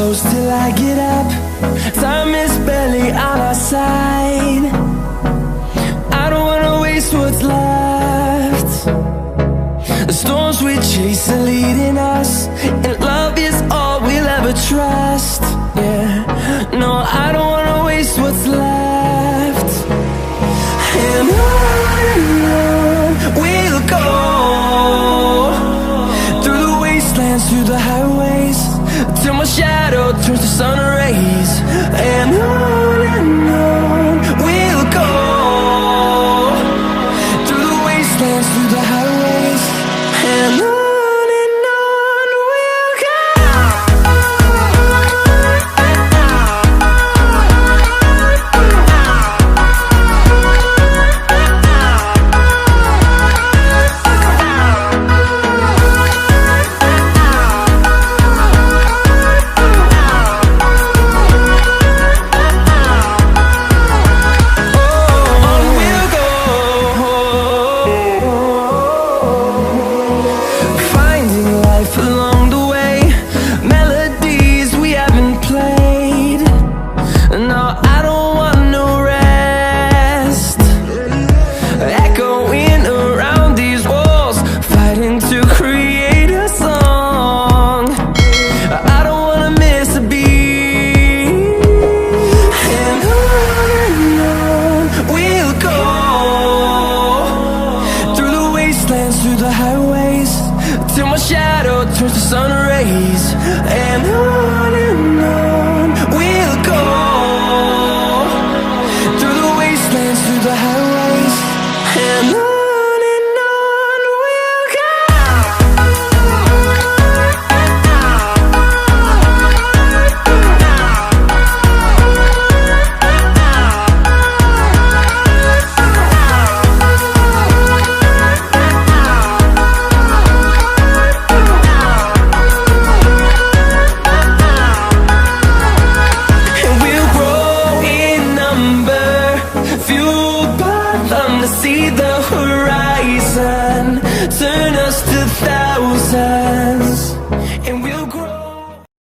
close till I get up. Time is barely on our side. I don't wanna waste what's left. The storms we chase are leading us, and love is all we'll ever trust. Yeah, no, I don't wanna waste what's left. And on we'll go, through the wastelands, through the highways, till my shadow turns to sun rays. And on we'll go, through the wastelands, through the highways, and on we'll go. Through the highways, till my shadow turns to sun rays. And on we'll go, through the wastelands, through the highways, and on we'll go. Fueled by them to see the